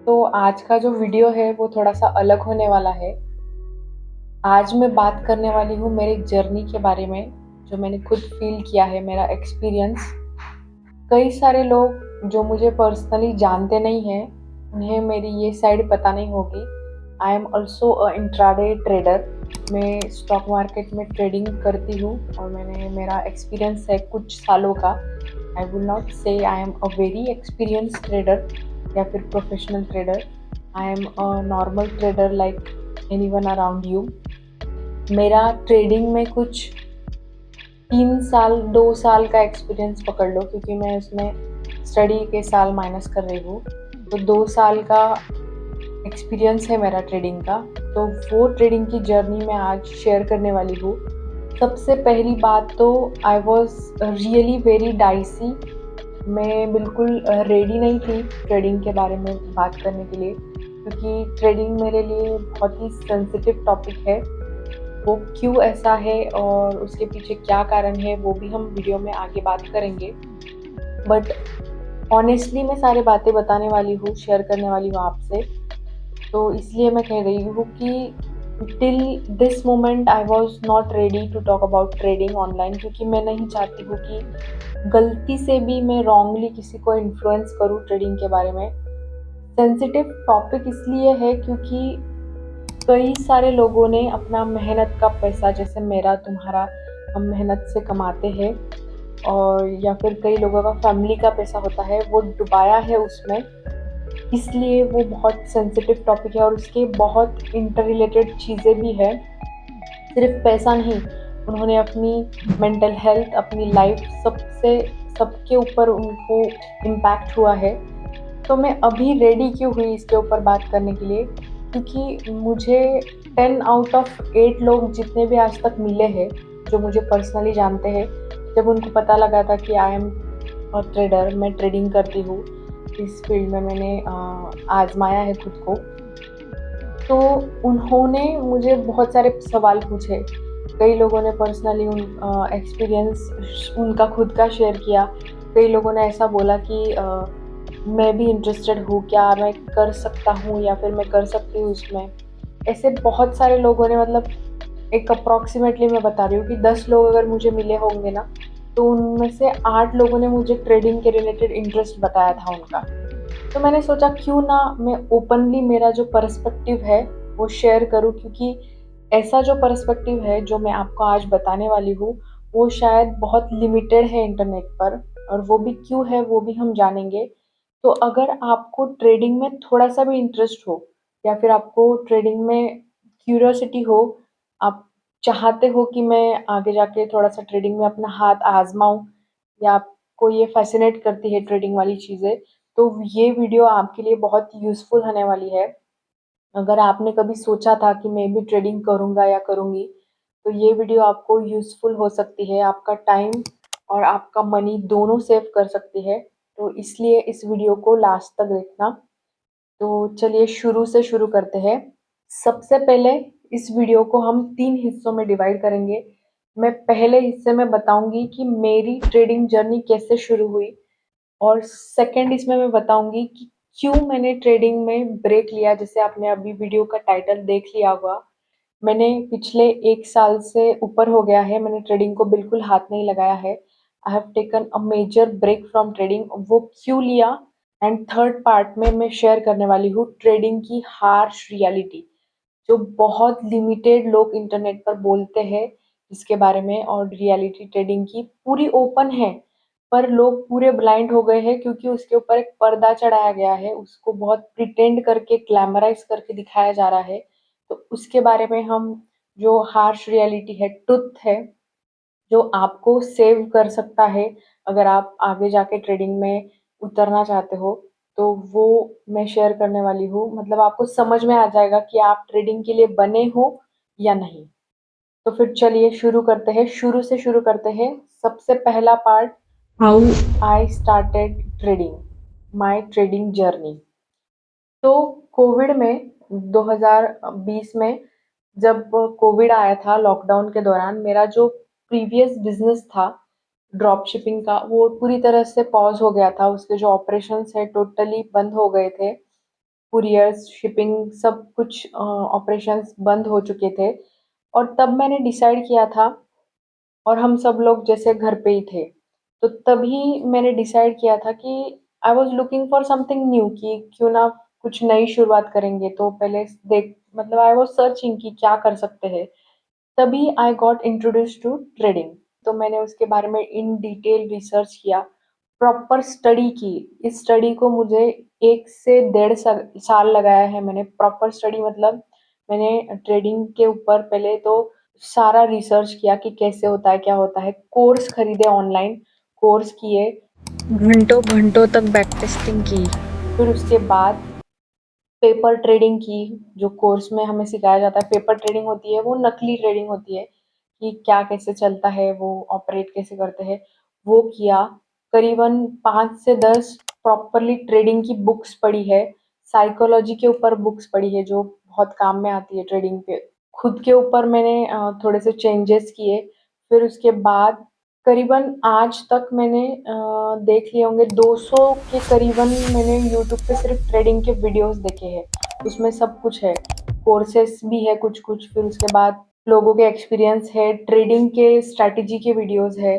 तो आज का जो वीडियो है वो थोड़ा-सा अलग होने वाला है। आज मैं बात करने वाली हूँ मेरी जर्नी के बारे में, जो मैंने खुद फ़ील किया है, मेरा एक्सपीरियंस। कई सारे लोग जो मुझे पर्सनली जानते नहीं हैं, उन्हें मेरी ये साइड पता नहीं होगी। I am also a intraday trader. मैं स्टॉक मार्केट में ट्रेडिंग करती हूँ और मेरा एक्सपीरियंस है कुछ सालों का। आई विल नॉट से I am a very experienced trader या फिर professional trader. I am a normal trader like anyone around you. मेरा ट्रेडिंग में कुछ 3 साल 2 साल का एक्सपीरियंस पकड़ लो, क्योंकि मैं उसमें स्टडी के साल माइनस कर रही हूँ। तो 2 साल का एक्सपीरियंस है मेरा ट्रेडिंग का। तो वो ट्रेडिंग की जर्नी मैं आज शेयर करने वाली हूँ। सबसे पहली बात तो I was really very dicey. मैं बिल्कुल रेडी नहीं थी ट्रेडिंग के बारे में बात करने के लिए, क्योंकि ट्रेडिंग मेरे लिए बहुत ही सेंसिटिव टॉपिक है। वो क्यों ऐसा है और उसके पीछे क्या कारण है, वो भी हम वीडियो में आगे बात करेंगे। बट ऑनेस्टली मैं सारी बातें बताने वाली हूँ, शेयर करने वाली हूँ आपसे। तो इसलिए मैं कह रही हूँ कि till this moment I was not ready to talk about trading online, क्योंकि मैं नहीं चाहती हूँ कि गलती से भी मैं रॉन्गली किसी को इन्फ्लुएंस करूँ ट्रेडिंग के बारे में। सेंसिटिव टॉपिक इसलिए है क्योंकि कई सारे लोगों ने अपना मेहनत का पैसा, जैसे मेरा तुम्हारा, हम मेहनत से कमाते हैं, और या फिर कई लोगों का फैमिली का पैसा होता है, वो डुबाया है उसमें। इसलिए वो बहुत सेंसिटिव टॉपिक है और उसके बहुत इंटर रिलेटेड चीज़ें भी है। सिर्फ पैसा नहीं, उन्होंने अपनी मेंटल हेल्थ, अपनी लाइफ, सबके ऊपर उनको इम्पैक्ट हुआ है। तो मैं अभी रेडी क्यों हुई इसके ऊपर बात करने के लिए, क्योंकि मुझे 10 आउट ऑफ 8 लोग जितने भी आज तक मिले हैं, जो मुझे पर्सनली जानते हैं, जब उनको पता लगा था कि आई एम अ ट्रेडर, मैं ट्रेडिंग करती हूँ, इस फील्ड में मैंने आजमाया है खुद को, तो उन्होंने मुझे बहुत सारे सवाल पूछे। कई लोगों ने पर्सनली उन एक्सपीरियंस उनका खुद का शेयर किया। कई लोगों ने ऐसा बोला कि मैं भी इंटरेस्टेड हूँ, क्या मैं कर सकता हूँ या फिर मैं कर सकती हूँ इसमें। ऐसे बहुत सारे लोगों ने, मतलब एक अप्रॉक्सीमेटली मैं बता रही हूँ कि 10 लोग अगर मुझे मिले होंगे ना, तो उनमें से 8 लोगों ने मुझे ट्रेडिंग के रिलेटेड इंटरेस्ट बताया था उनका। तो मैंने सोचा क्यों ना मैं ओपनली मेरा जो पर्सपेक्टिव है वो शेयर करूँ, क्योंकि ऐसा जो पर्सपेक्टिव है जो मैं आपको आज बताने वाली हूँ, वो शायद बहुत लिमिटेड है इंटरनेट पर, और वो भी क्यों है वो भी हम जानेंगे। तो अगर आपको ट्रेडिंग में थोड़ा-सा भी इंटरेस्ट हो, या फिर आपको ट्रेडिंग में क्यूरियोसिटी हो, आप चाहते हो कि मैं आगे जाके थोड़ा-सा ट्रेडिंग में अपना हाथ आज़माऊँ, या आपको ये फ़ैसिनेट करती है ट्रेडिंग वाली चीज़ें, तो ये वीडियो आपके लिए बहुत यूज़फुल होने वाली है। अगर आपने कभी सोचा था कि मैं भी ट्रेडिंग करूँगा या करूँगी, तो ये वीडियो आपको यूज़फुल हो सकती है, आपका टाइम और आपका मनी दोनों सेव कर सकती है। तो इसलिए इस वीडियो को लास्ट तक देखना। तो चलिए शुरू से शुरू करते हैं। सबसे पहले इस वीडियो को हम 3 हिस्सों में डिवाइड करेंगे। मैं पहले हिस्से में बताऊँगी कि मेरी ट्रेडिंग जर्नी कैसे शुरू हुई, और सेकंड इसमें मैं बताऊँगी कि क्यों मैंने ट्रेडिंग में ब्रेक लिया। जैसे आपने अभी वीडियो का टाइटल देख लिया होगा, मैंने पिछले 1 साल से ऊपर हो गया है, मैंने ट्रेडिंग को बिल्कुल हाथ नहीं लगाया है। I have taken a major break from trading. वो क्यों लिया, एंड थर्ड पार्ट में मैं शेयर करने वाली हूँ ट्रेडिंग की हार्श रियलिटी, जो बहुत लिमिटेड लोग इंटरनेट पर बोलते हैं इसके बारे में, और रियलिटी ट्रेडिंग की पूरी ओपन है, पर लोग पूरे ब्लाइंड हो गए हैं क्योंकि उसके ऊपर एक पर्दा चढ़ाया गया है, उसको बहुत प्रिटेंड करके, ग्लैमराइज़ करके दिखाया जा रहा है। तो उसके बारे में हम, जो हार्श रियलिटी है, ट्रुथ है, जो आपको सेव कर सकता है अगर आप आगे जाके ट्रेडिंग में उतरना चाहते हो, तो वो मैं शेयर करने वाली हूँ। मतलब आपको समझ में आ जाएगा कि आप ट्रेडिंग के लिए बने हो या नहीं। तो फिर चलिए शुरू करते हैं, शुरू से शुरू करते हैं। सबसे पहला part, how I started trading, my trading journey. तो कोविड में 2020 में, जब कोविड आया था लॉकडाउन के दौरान, मेरा जो प्रीवियस बिज़नेस था ड्रॉप शिपिंग का, वो पूरी तरह से पॉज़ हो गया था। उसके जो ऑपरेशंस हैं टोटली बंद हो गए थे। कुरियर्स, शिपिंग सब कुछ ऑपरेशंस बंद हो चुके थे और तब मैंने डिसाइड किया था और हम सब लोग जैसे घर पे ही थे। तो तभी मैंने डिसाइड किया था कि I was looking for something new कि क्यों ना कुछ नई शुरुआत करेंगे। तो पहले देख मतलब आई वाज़ सर्चिंग कि क्या कर सकते हैं। तभी I got introduced to trading. तो मैंने उसके बारे में इन डिटेल रिसर्च किया, प्रॉपर स्टडी की। इस स्टडी को मुझे 1 से डेढ़ साल लगाया है मैंने। प्रॉपर स्टडी मतलब मैंने ट्रेडिंग के ऊपर पहले तो सारा रिसर्च किया कि कैसे होता है, क्या होता है। कोर्स खरीदे ऑनलाइन, कोर्स किए, घंटों घंटों तक बैक टेस्टिंग की। फिर उसके बाद पेपर ट्रेडिंग की, जो कोर्स में हमें सिखाया जाता है। पेपर ट्रेडिंग होती है वो नकली ट्रेडिंग होती है कि क्या कैसे चलता है, वो ऑपरेट कैसे करते हैं, वो किया। करीबन 5 से 10 प्रॉपरली ट्रेडिंग की बुक्स पढ़ी है। साइकोलॉजी के ऊपर बुक्स पढ़ी है जो बहुत काम में आती है ट्रेडिंग पे। खुद के ऊपर मैंने थोड़े से चेंजेस किए। फिर उसके बाद करीबन आज तक मैंने देख लिए होंगे 200 के करीबन मैंने यूट्यूब पे सिर्फ ट्रेडिंग के वीडियोस देखे हैं। उसमें सब कुछ है, कोर्सेस भी है कुछ कुछ। फिर उसके बाद लोगों के एक्सपीरियंस है, ट्रेडिंग के स्ट्रैटेजी के वीडियोस है।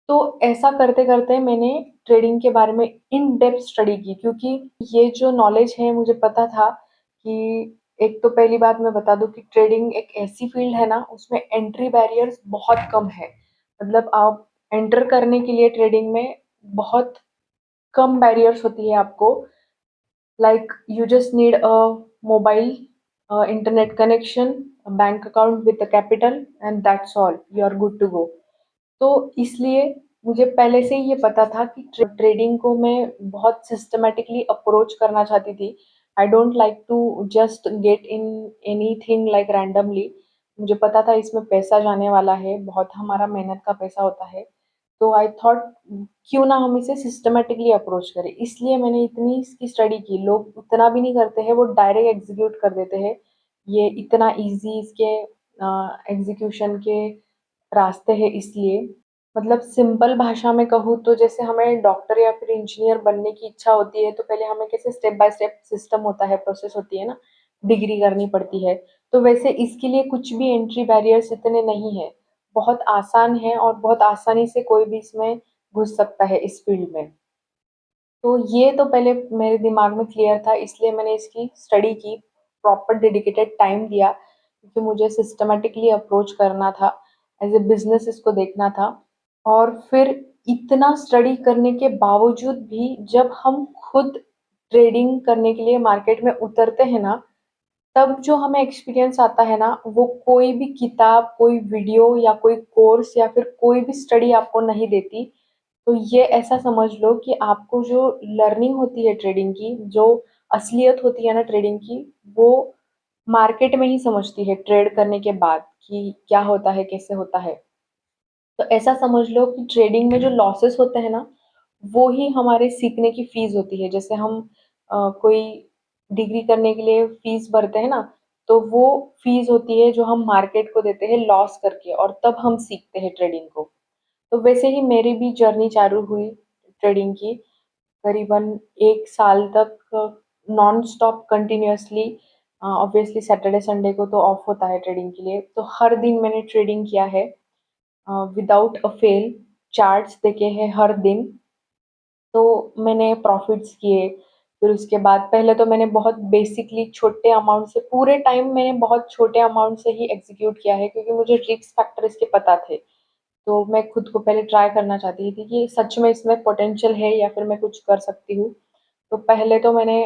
तो ऐसा करते करते मैंने ट्रेडिंग के बारे में इन डेप्थ स्टडी की, क्योंकि ये जो नॉलेज है मुझे पता था कि एक तो पहली बात मैं बता दूं कि ट्रेडिंग एक ऐसी फील्ड है ना, उसमें एंट्री बैरियर्स बहुत कम है। मतलब आप एंटर करने के लिए ट्रेडिंग में बहुत कम बैरियर्स होती है आपको। Like you just need a mobile, internet connection, bank account with a capital and that's all, you are good to go. तो इसलिए मुझे पहले से ही ये पता था कि ट्रेडिंग को मैं बहुत सिस्टमैटिकली अप्रोच करना चाहती थी। I don't like to just get in anything like randomly. मुझे पता था इसमें पैसा जाने वाला है, बहुत हमारा मेहनत का पैसा होता है। तो आई थॉट क्यों ना हम इसे सिस्टमैटिकली अप्रोच करें। इसलिए मैंने इतनी इसकी स्टडी की। लोग उतना भी नहीं करते हैं, वो डायरेक्ट एग्जीक्यूट कर देते हैं। ये इतना ईजी इसके एग्जीक्यूशन के रास्ते हैं। इसलिए मतलब सिंपल भाषा में कहूँ तो जैसे हमें डॉक्टर या फिर इंजीनियर बनने की इच्छा होती है तो पहले हमें कैसे स्टेप बाय स्टेप सिस्टम होता है, प्रोसेस होती है ना, डिग्री करनी पड़ती है। तो वैसे इसके लिए कुछ भी एंट्री बैरियर्स इतने नहीं है, बहुत आसान है और बहुत आसानी से कोई भी इसमें घुस सकता है इस फील्ड में। तो ये तो पहले मेरे दिमाग में क्लियर था, इसलिए मैंने इसकी स्टडी की, प्रॉपर डेडिकेटेड टाइम दिया, क्योंकि मुझे सिस्टमैटिकली अप्रोच करना था, एज ए बिजनेस इसको देखना था। और फिर इतना स्टडी करने के बावजूद भी जब हम खुद ट्रेडिंग करने के लिए मार्केट में उतरते हैं ना, तब जो हमें एक्सपीरियंस आता है ना, वो कोई भी किताब, कोई वीडियो या कोई कोर्स या फिर कोई भी स्टडी आपको नहीं देती। तो ये ऐसा समझ लो कि आपको जो लर्निंग होती है ट्रेडिंग की, जो असलियत होती है ना ट्रेडिंग की, वो मार्केट में ही समझती है ट्रेड करने के बाद कि क्या होता है, कैसे होता है। तो ऐसा समझ लो कि ट्रेडिंग में जो लॉसेस होते हैं ना, वो ही हमारे सीखने की फीस होती है। जैसे हम कोई डिग्री करने के लिए फीस भरते हैं ना, तो वो फीस होती है जो हम मार्केट को देते हैं लॉस करके, और तब हम सीखते हैं ट्रेडिंग को। तो वैसे ही मेरी भी जर्नी चालू हुई ट्रेडिंग की। करीबन 1 साल तक non stop continuously. Obviously Saturday Sunday को तो ऑफ होता है ट्रेडिंग के लिए, तो हर दिन मैंने ट्रेडिंग किया है विदाउट अ फेल। चार्ट्स देखे हैं हर दिन। तो मैंने प्रॉफिट्स किए। फिर उसके बाद पहले तो मैंने बहुत बेसिकली छोटे अमाउंट से, पूरे टाइम मैंने बहुत छोटे अमाउंट से ही एग्जीक्यूट किया है, क्योंकि मुझे रिस्क फैक्टर इसके पता थे। तो मैं खुद को पहले ट्राई करना चाहती थी कि सच में इसमें पोटेंशियल है या फिर मैं कुछ कर सकती हूँ। तो पहले तो मैंने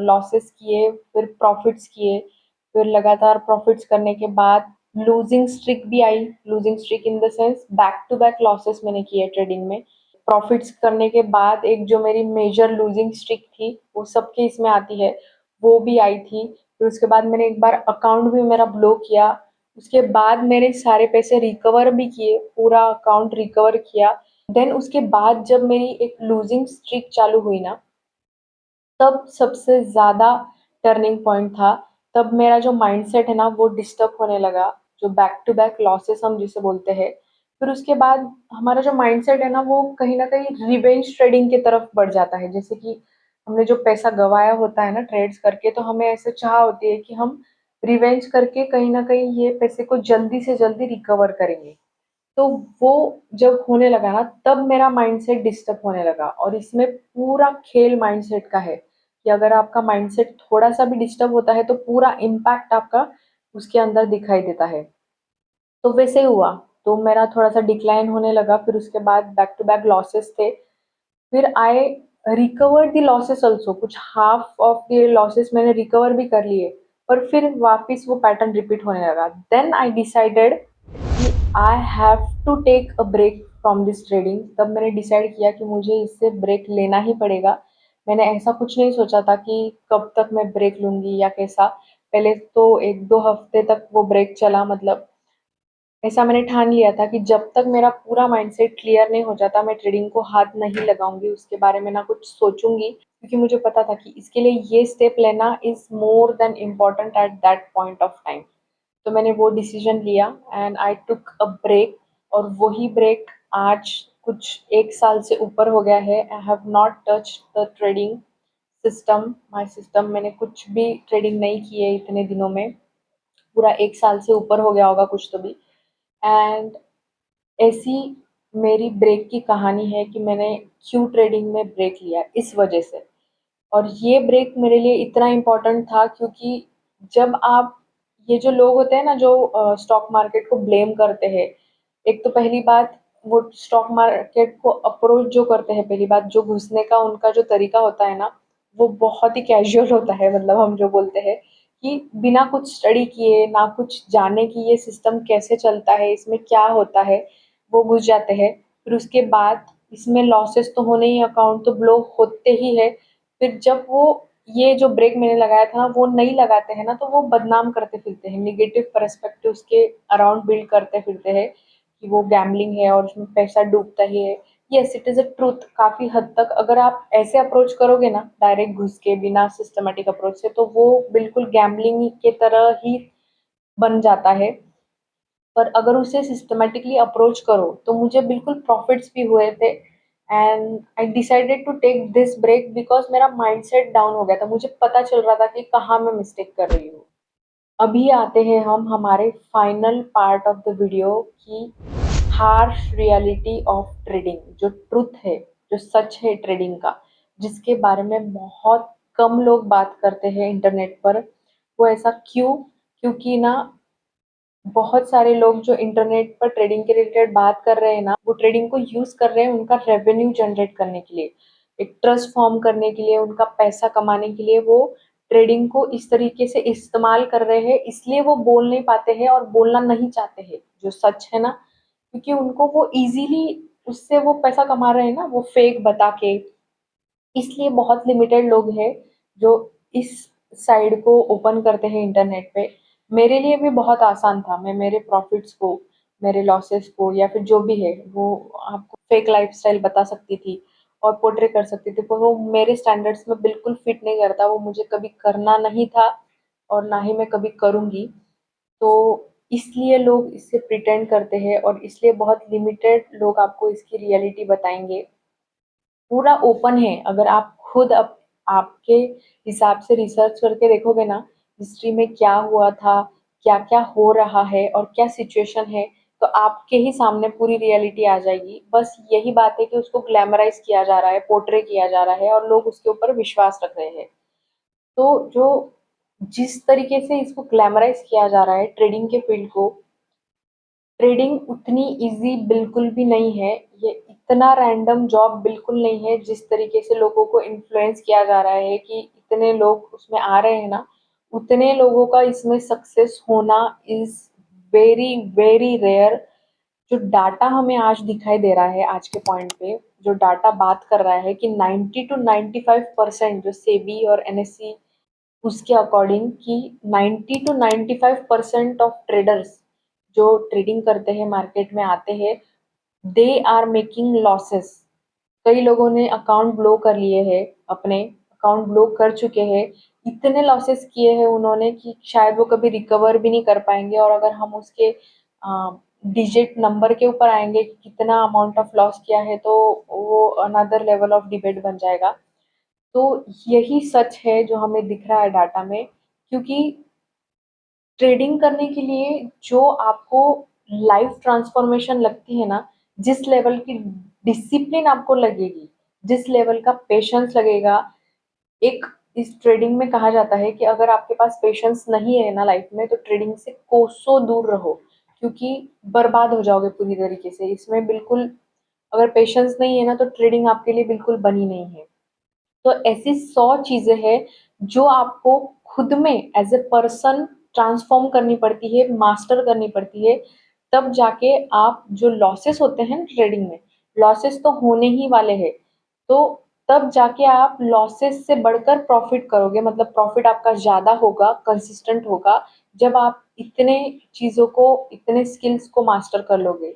लॉसेस किए, फिर प्रॉफिट्स किए। फिर लगातार प्रॉफिट्स करने के बाद लूजिंग स्ट्रिक भी आई। Losing streak in the sense back to back losses मैंने किए ट्रेडिंग में। प्रॉफिट्स करने के बाद एक जो मेरी मेजर लूजिंग स्ट्रिक थी, वो सबके इसमें आती है, वो भी आई थी। फिर उसके बाद मैंने एक बार अकाउंट भी मेरा ब्लो किया। उसके बाद मैंने सारे पैसे रिकवर भी किए, पूरा अकाउंट रिकवर किया। देन उसके बाद जब मेरी एक लूजिंग स्ट्रिक चालू हुई ना, तब सबसे ज़्यादा टर्निंग पॉइंट था। तब मेरा जो माइंडसेट है ना वो डिस्टर्ब होने लगा, जो बैक टू बैक लॉसेस हम जिसे बोलते हैं। फिर उसके बाद हमारा जो माइंडसेट है ना वो कहीं न कहीं रिवेंज ट्रेडिंग की तरफ बढ़ जाता है। जैसे कि हमने जो पैसा गवाया होता है ना ट्रेड्स करके, तो हमें ऐसे चाह होती है कि हम रिवेंज करके कहीं न कहीं ये पैसे को जल्दी से जल्दी रिकवर करेंगे। तो वो जब होने लगा ना, तब मेरा माइंडसेट डिस्टर्ब होने लगा, और इसमें पूरा खेल माइंडसेट का है कि अगर आपका माइंडसेट थोड़ा-सा भी डिस्टर्ब होता है, तो पूरा इम्पैक्ट आपका उसके अंदर दिखाई देता है। तो वैसे ही हुआ, तो मेरा थोड़ा-सा डिक्लाइन होने लगा, फिर उसके बाद बैक टू बैक लॉसेस थे। फिर आई रिकवर्ड द लॉसेस ऑल्सो, कुछ हाफ ऑफ द लॉसेस मैंने रिकवर भी कर लिए, पर फिर वापस वो पैटर्न रिपीट होने लगा। देन आई डिसाइडेड कि I have to take a break from this trading. तब मैंने डिसाइड किया कि मुझे इससे ब्रेक लेना ही पड़ेगा। मैंने ऐसा कुछ नहीं सोचा था कि कब तक मैं ब्रेक लूँगी या कैसा। पहले तो 1-2 हफ्ते तक वो ब्रेक चला, मतलब ऐसा मैंने ठान लिया था कि जब तक मेरा पूरा माइंडसेट क्लियर नहीं हो जाता, मैं ट्रेडिंग को हाथ नहीं लगाऊँगी, उसके बारे में ना कुछ सोचूँगी, क्योंकि मुझे पता था कि इसके लिए ये स्टेप लेना is more than important at that point of time. तो मैंने वो डिसीजन लिया and I took a break, और वही ब्रेक आज कुछ 1 साल से ऊपर हो गया है। I have not touched the trading system, my system. मैंने कुछ भी ट्रेडिंग नहीं की है इतने दिनों में, पूरा 1 साल से ऊपर हो गया होगा कुछ तो भी। एंड ऐसी मेरी ब्रेक की कहानी है कि मैंने क्यों ट्रेडिंग में ब्रेक लिया, इस वजह से। और ये ब्रेक मेरे लिए इतना इम्पोर्टेंट था क्योंकि जब आप, ये जो लोग होते हैं ना जो स्टॉक मार्केट को ब्लेम करते हैं, एक तो पहली बात, वो स्टॉक मार्केट को अप्रोच जो करते हैं, पहली बात जो घुसने का उनका जो तरीका होता है ना, वो बहुत ही कैजुअल होता है। मतलब हम जो बोलते हैं कि बिना कुछ स्टडी किए, ना कुछ जाने कि ये सिस्टम कैसे चलता है, इसमें क्या होता है, वो घुस जाते हैं। फिर उसके बाद इसमें लॉसेस तो होने ही, अकाउंट तो ब्लॉक होते ही है। फिर जब वो ये जो ब्रेक मैंने लगाया था ना, वो नहीं लगाते हैं ना, तो वो बदनाम करते फिरते हैं, नेगेटिव पर्सपेक्टिव उसके अराउंड बिल्ड करते फिरते हैं कि वो गैम्बलिंग है और उसमें पैसा डूबता ही है। Yes, it is a truth काफ़ी हद तक। अगर आप ऐसे अप्रोच करोगे ना, डायरेक्ट घुस के बिना सिस्टमैटिक अप्रोच से, तो वो बिल्कुल गैम्बलिंग के तरह ही बन जाता है। पर अगर उसे सिस्टमैटिकली अप्रोच करो, तो मुझे बिल्कुल प्रॉफिट्स भी हुए थे। And I decided to take this break because मेरा माइंडसेट डाउन हो गया था, मुझे पता चल रहा था कि कहाँ मैं मिस्टेक कर रही हूँ। अभी आते हैं हम हमारे final part of the video की हार्श रियलिटी ऑफ ट्रेडिंग, जो ट्रुथ है, जो सच है ट्रेडिंग का, जिसके बारे में बहुत कम लोग बात करते हैं इंटरनेट पर। वो ऐसा क्यों? क्योंकि ना, बहुत सारे लोग जो इंटरनेट पर ट्रेडिंग के रिलेटेड बात कर रहे हैं ना, वो ट्रेडिंग को यूज़ कर रहे हैं उनका रेवेन्यू जनरेट करने के लिए, एक ट्रस्ट फॉर्म करने के लिए, उनका पैसा कमाने के लिए। वो ट्रेडिंग को इस तरीके से इस्तेमाल कर रहे हैं, इसलिए वो बोल नहीं पाते हैं और बोलना नहीं चाहते हैं जो सच है ना, क्योंकि उनको वो ईज़िली उससे वो पैसा कमा रहे हैं ना, वो फेक बता के। इसलिए बहुत लिमिटेड लोग हैं जो इस साइड को ओपन करते हैं इंटरनेट पे। मेरे लिए भी बहुत आसान था, मैं मेरे प्रॉफिट्स को, मेरे लॉसेस को, या फिर जो भी है वो आपको फेक लाइफस्टाइल बता सकती थी और पोर्ट्रे कर सकती थी, पर वो मेरे स्टैंडर्ड्स में बिल्कुल फिट नहीं करता, वो मुझे कभी करना नहीं था और ना ही मैं कभी करूँगी। तो इसलिए लोग इससे प्रिटेंड करते हैं, और इसलिए बहुत लिमिटेड लोग आपको इसकी रियलिटी बताएंगे। पूरा ओपन है, अगर आप खुद आपके हिसाब से रिसर्च करके देखोगे ना, हिस्ट्री में क्या हुआ था, क्या क्या हो रहा है और क्या सिचुएशन है, तो आपके ही सामने पूरी रियलिटी आ जाएगी। बस यही बात है कि उसको ग्लैमराइज किया जा रहा है, पोर्ट्रे किया जा रहा है, और लोग उसके ऊपर विश्वास रख रहे हैं। तो जो जिस तरीके से इसको ग्लैमराइज किया जा रहा है ट्रेडिंग के फील्ड को, ट्रेडिंग उतनी इजी बिल्कुल भी नहीं है। ये इतना रैंडम जॉब बिल्कुल नहीं है, जिस तरीके से लोगों को इन्फ्लुएंस किया जा रहा है कि इतने लोग उसमें आ रहे हैं ना, उतने लोगों का इसमें सक्सेस होना इज वेरी वेरी रेयर। जो डाटा हमें आज दिखाई दे रहा है, आज के पॉइंट पे जो डाटा बात कर रहा है कि 90 टू 95% जो सेबी और एनएससी, उसके अकॉर्डिंग कि 90 टू 95% ऑफ ट्रेडर्स जो ट्रेडिंग करते हैं, मार्केट में आते हैं, दे आर मेकिंग लॉसेस। कई लोगों ने अकाउंट ब्लो कर लिए हैं, अपने अकाउंट ब्लो कर चुके हैं। इतने लॉसेस किए हैं उन्होंने कि शायद वो कभी रिकवर भी नहीं कर पाएंगे। और अगर हम उसके डिजिट नंबर के ऊपर आएंगे कि कितना अमाउंट ऑफ लॉस किया है, तो वो अनदर लेवल ऑफ डिबेट बन जाएगा। तो यही सच है जो हमें दिख रहा है डाटा में, क्योंकि ट्रेडिंग करने के लिए जो आपको लाइफ ट्रांसफॉर्मेशन लगती है ना, जिस लेवल की डिसिप्लिन आपको लगेगी, जिस लेवल का पेशेंस लगेगा, एक इस ट्रेडिंग में कहा जाता है कि अगर आपके पास पेशेंस नहीं है ना लाइफ में, तो ट्रेडिंग से कोसों दूर रहो, क्योंकि बर्बाद हो जाओगे पूरी तरीके से इसमें। बिल्कुल अगर पेशेंस नहीं है ना, तो ट्रेडिंग आपके लिए बिल्कुल बनी नहीं है। तो ऐसी 100 चीजें हैं जो आपको खुद में एज ए पर्सन ट्रांसफॉर्म करनी पड़ती है, मास्टर करनी पड़ती है, तब जाके आप जो लॉसेस होते हैं ट्रेडिंग में, लॉसेस तो होने ही वाले हैं, तो तब जाके आप लॉसेस से बढ़कर प्रॉफिट करोगे, मतलब प्रॉफिट आपका ज्यादा होगा, कंसिस्टेंट होगा, जब आप इतने चीजों को, इतने स्किल्स को मास्टर कर लोगे।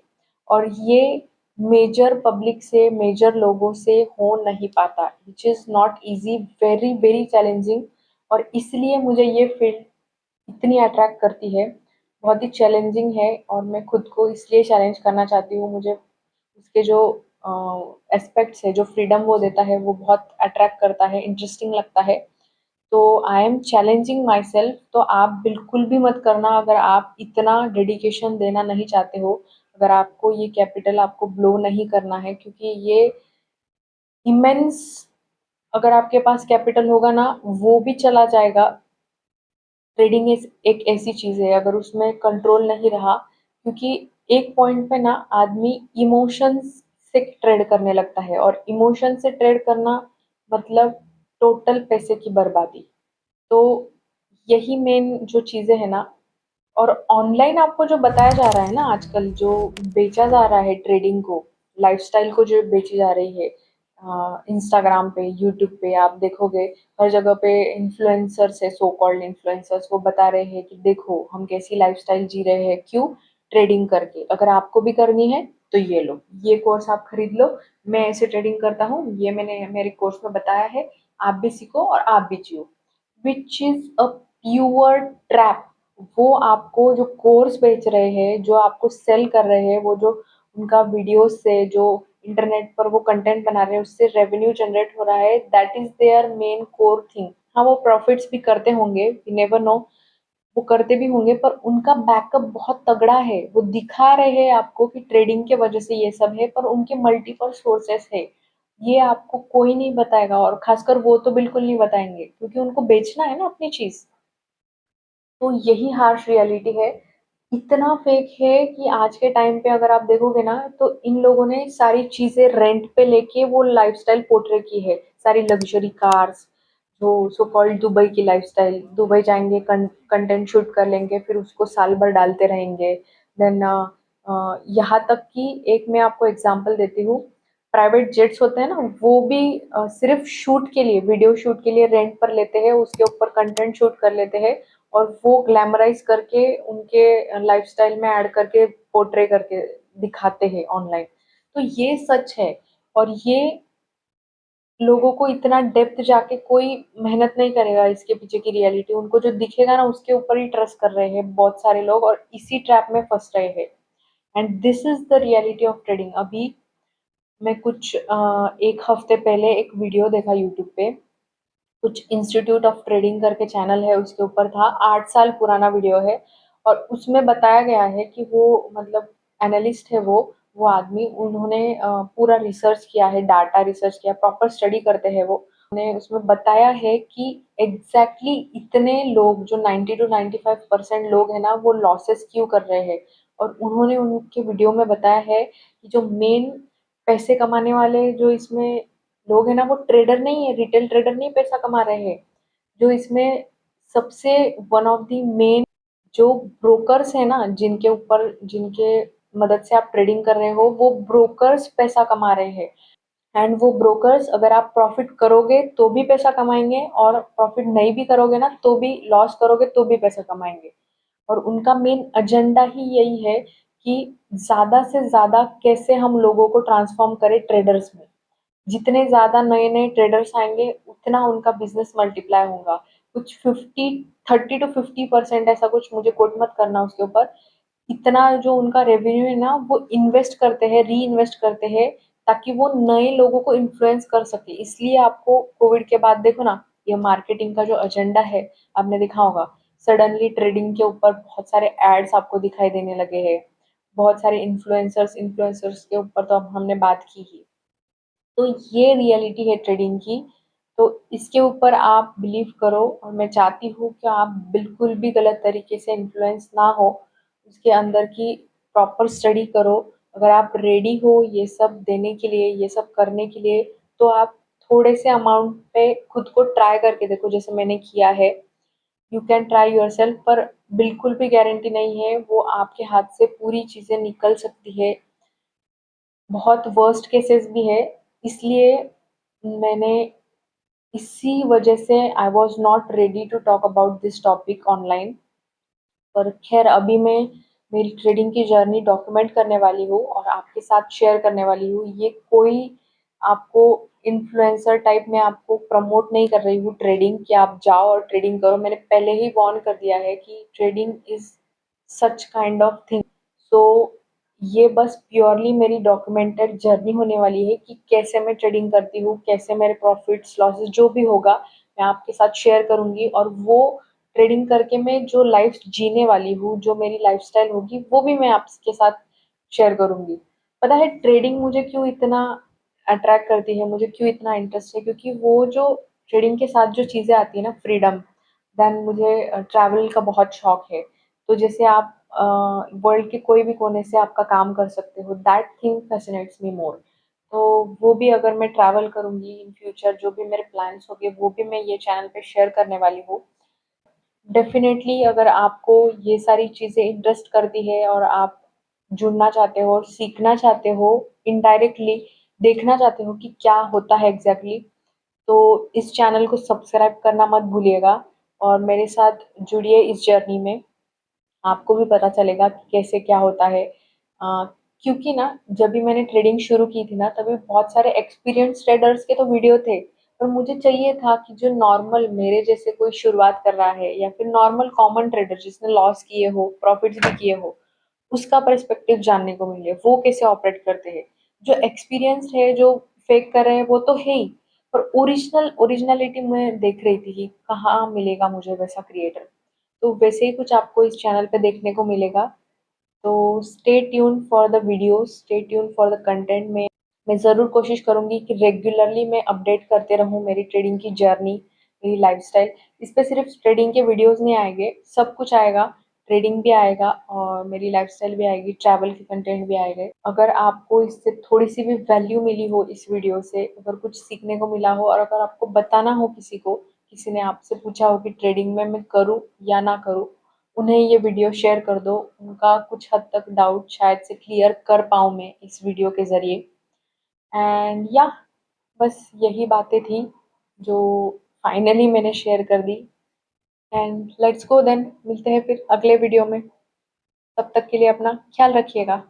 और ये मेजर पब्लिक से, मेजर लोगों से हो नहीं पाता, which is not easy, very very challenging. और इसलिए मुझे ये फील्ड इतनी अट्रैक्ट करती है, बहुत ही चैलेंजिंग है, और मैं खुद को इसलिए चैलेंज करना चाहती हूँ। मुझे उसके जो एस्पेक्ट्स है, जो फ्रीडम वो देता है, वो बहुत अट्रैक्ट करता है, इंटरेस्टिंग लगता है। तो I am challenging my self. तो आप बिल्कुल भी मत करना अगर आप इतना डेडिकेशन देना नहीं चाहते हो, अगर आपको ये कैपिटल आपको ब्लो नहीं करना है, क्योंकि ये इमेंस, अगर आपके पास कैपिटल होगा ना, वो भी चला जाएगा। ट्रेडिंग एक ऐसी चीज है, अगर उसमें कंट्रोल नहीं रहा, क्योंकि एक पॉइंट पे ना आदमी इमोशंस से ट्रेड करने लगता है, और इमोशन से ट्रेड करना मतलब टोटल पैसे की बर्बादी। तो यही मेन जो चीजें है ना। और ऑनलाइन आपको जो बताया जा रहा है ना, आजकल जो बेचा जा रहा है ट्रेडिंग को, लाइफस्टाइल को जो बेची जा रही है, इंस्टाग्राम पे, यूट्यूब पे आप देखोगे, हर जगह पे इन्फ्लुएंसर्स है, सो कॉल्ड इन्फ्लुएंसर्स, वो बता रहे हैं कि देखो हम कैसी लाइफस्टाइल जी रहे हैं, क्यों? ट्रेडिंग करके। अगर आपको भी करनी है तो ये लो, ये कोर्स आप खरीद लो, मैं ऐसे ट्रेडिंग करता हूँ, ये मैंने मेरे कोर्स में बताया है, आप भी सीखो और आप भी जियो। Which is a pure trap. वो आपको जो कोर्स बेच रहे हैं, जो आपको सेल कर रहे हैं, वो जो उनका वीडियो से, जो इंटरनेट पर वो कंटेंट बना रहे हैं, उससे रेवेन्यू जनरेट हो रहा है, that is there main core thing. हाँ, वो प्रॉफिट्स भी करते होंगे, यू नेवर नो, वो करते भी होंगे, पर उनका बैकअप बहुत तगड़ा है। वो दिखा रहे हैं आपको कि ट्रेडिंग के वजह से ये सब है, पर उनके मल्टीपल सोर्सेस है। ये आपको कोई नहीं बताएगा, और खासकर वो तो बिल्कुल नहीं बताएंगे, क्योंकि उनको बेचना है ना अपनी चीज। तो यही हार्श रियलिटी है। इतना फेक है कि आज के टाइम पे अगर आप देखोगे ना, तो इन लोगों ने सारी चीजें रेंट पे लेके वो लाइफस्टाइल पोर्ट्रे की है। सारी लग्जरी कार्स, जो सो कॉल्ड दुबई की लाइफस्टाइल, दुबई जाएंगे, कंटेंट शूट कर लेंगे, फिर उसको साल भर डालते रहेंगे। देन यहाँ तक कि एक मैं आपको एग्जांपल देती हूँ, प्राइवेट जेट्स होते हैं ना, वो भी सिर्फ शूट के लिए, वीडियो शूट के लिए रेंट पर लेते हैं, उसके ऊपर कंटेंट शूट कर लेते हैं, और वो ग्लैमराइज करके उनके लाइफस्टाइल में ऐड करके पोर्ट्रे करके दिखाते हैं ऑनलाइन। तो ये सच है। और ये लोगों को इतना डेप्थ जाके कोई मेहनत नहीं करेगा इसके पीछे की रियलिटी, उनको जो दिखेगा ना उसके ऊपर ही ट्रस्ट कर रहे हैं बहुत सारे लोग, और इसी ट्रैप में फंस रहे हैं। And this is the reality of trading. अभी मैं कुछ एक हफ्ते पहले एक वीडियो देखा यूट्यूब पे, कुछ इंस्टीट्यूट ऑफ ट्रेडिंग करके चैनल है, उसके ऊपर था, 8 साल पुराना वीडियो है, और उसमें बताया गया है कि वो, मतलब एनालिस्ट है वो आदमी, उन्होंने पूरा रिसर्च किया है, डाटा रिसर्च किया, प्रॉपर स्टडी करते हैं वो। उन्होंने उसमें बताया है कि एग्जैक्टली इतने लोग, जो 90 to 95% लोग हैं ना, वो लॉसेस क्यों कर रहे हैं। और उन्होंने उनके वीडियो में बताया है कि जो मेन पैसे कमाने वाले जो इसमें लोग हैं ना, वो ट्रेडर नहीं है, रिटेल ट्रेडर नहीं पैसा कमा रहे हैं। जो इसमें सबसे वन ऑफ द मेन जो ब्रोकर्स है ना, जिनके ऊपर, जिनके मदद से आप ट्रेडिंग कर रहे हो, वो ब्रोकर्स पैसा कमा रहे हैं। एंड वो ब्रोकर्स, अगर आप प्रॉफिट करोगे तो भी पैसा कमाएंगे, और प्रॉफिट नहीं भी करोगे ना, तो भी लॉस करोगे तो भी पैसा कमाएंगे। और उनका मेन एजेंडा ही यही है कि ज्यादा से ज्यादा कैसे हम लोगों को ट्रांसफॉर्म करें ट्रेडर्स में। जितने ज़्यादा नए-नए ट्रेडर्स आएँगे, उतना उनका बिज़नेस मल्टीप्लाई होगा। कुछ 50 30 to 50% ऐसा कुछ, मुझे कोट मत करना उसके ऊपर। इतना जो उनका रेवेन्यू है ना, वो इन्वेस्ट करते हैं, री-इन्वेस्ट करते हैं ताकि वो नए लोगों को इन्फ्लुएंस कर सके। इसलिए आपको कोविड के बाद देखो ना, ये मार्केटिंग का जो एजेंडा है, आपने देखा होगा, सडनली ट्रेडिंग के ऊपर बहुत सारे एड्स आपको दिखाई देने लगे हैं। बहुत सारे इन्फ्लुएंसर्स के ऊपर तो अब हमने बात की ही। तो ये रियलिटी है ट्रेडिंग की। तो इसके ऊपर आप बिलीव करो, और मैं चाहती हूँ कि आप बिल्कुल भी गलत तरीके से इन्फ्लुएंस ना हो। उसके अंदर की प्रॉपर स्टडी करो। अगर आप रेडी हो ये सब देने के लिए, ये सब करने के लिए, तो आप थोड़े से अमाउंट पे खुद को ट्राई करके देखो, जैसे मैंने किया है। यू कैन ट्राई योरसेल्फ, पर बिल्कुल भी गारंटी नहीं है वो आपके हाथ से पूरी चीज़ें निकल सकती है। बहुत वर्स्ट केसेस भी है। इसलिए मैंने इसी वजह से I was not ready to talk about this topic online. पर खैर अभी मैं मेरी ट्रेडिंग की जर्नी डॉक्यूमेंट करने वाली हूँ और आपके साथ शेयर करने वाली हूँ। ये कोई आपको इन्फ्लुएंसर टाइप में आपको प्रमोट नहीं कर रही हूँ ट्रेडिंग, कि आप जाओ और ट्रेडिंग करो। मैंने पहले ही वार्न कर दिया है कि trading is such kind of thing. So ये बस प्योरली मेरी डॉक्यूमेंटेड जर्नी होने वाली है कि कैसे मैं ट्रेडिंग करती हूँ, कैसे मेरे प्रॉफिट्स लॉसेस जो भी होगा मैं आपके साथ शेयर करूंगी। और वो ट्रेडिंग करके मैं जो लाइफ जीने वाली हूँ, जो मेरी लाइफस्टाइल होगी, वो भी मैं आपके साथ शेयर करूंगी। पता है ट्रेडिंग मुझे क्यों इतना अट्रैक्ट करती है, मुझे क्यों इतना इंटरेस्ट है? क्योंकि वो जो ट्रेडिंग के साथ जो चीज़ें आती है ना, फ्रीडम। देन मुझे ट्रैवल का बहुत शौक है। तो जैसे आप वर्ल्ड के कोई भी कोने से आपका काम कर सकते हो, दैट थिंग फैसिनेट्स मी मोर। तो वो भी अगर मैं ट्रैवल करूंगी इन फ्यूचर, जो भी मेरे प्लान्स होंगे वो भी मैं ये चैनल पे शेयर करने वाली हूँ। डेफिनेटली अगर आपको ये सारी चीज़ें इंटरेस्ट करती है और आप जुड़ना चाहते हो और सीखना चाहते हो, इनडायरेक्टली देखना चाहते हो कि क्या होता है एग्जैक्टली, तो इस चैनल को सब्सक्राइब करना मत भूलिएगा और मेरे साथ जुड़िए इस जर्नी में। आपको भी पता चलेगा कि कैसे क्या होता है। अ, क्योंकि ना जब भी मैंने ट्रेडिंग शुरू की थी ना, तभी बहुत सारे एक्सपीरियंस ट्रेडर्स के तो वीडियो थे। पर मुझे चाहिए था कि जो नॉर्मल मेरे जैसे कोई शुरुआत कर रहा है, या फिर नॉर्मल कॉमन ट्रेडर जिसने लॉस किए हो, प्रॉफिट्स भी किए हो, उसका पर्सपेक्टिव जानने को मिले, वो कैसे ऑपरेट करते हैं। जो एक्सपीरियंस्ड है, जो फेक कर रहे हैं, वो तो है ही, पर ओरिजिनलिटी में देख रही थी कि कहाँ मिलेगा मुझे वैसा क्रिएटर। तो वैसे ही कुछ आपको इस चैनल पे देखने को मिलेगा। तो stay tune for the videos, stay tune for the content में। मैं ज़रूर कोशिश करूंगी कि रेगुलरली मैं अपडेट करते रहूं मेरी ट्रेडिंग की जर्नी, मेरी लाइफस्टाइल। इस पे सिर्फ ट्रेडिंग के वीडियोस नहीं आएंगे, सब कुछ आएगा। ट्रेडिंग भी आएगा और मेरी लाइफस्टाइल भी आएगी, ट्रैवल के कंटेंट भी आएंगे। अगर आपको इससे थोड़ी सी भी वैल्यू मिली हो, इस वीडियो से अगर कुछ सीखने को मिला हो, और अगर आपको बताना हो किसी को, किसी ने आपसे पूछा हो कि ट्रेडिंग में मैं करूँ या ना करूँ, उन्हें ये वीडियो शेयर कर दो। उनका कुछ हद तक डाउट शायद से क्लियर कर पाऊँ मैं इस वीडियो के ज़रिए। एंड या बस यही बातें थी जो फाइनली मैंने शेयर कर दी। एंड लेट्स गो देन, मिलते हैं फिर अगले वीडियो में। तब तक के लिए अपना ख्याल रखिएगा।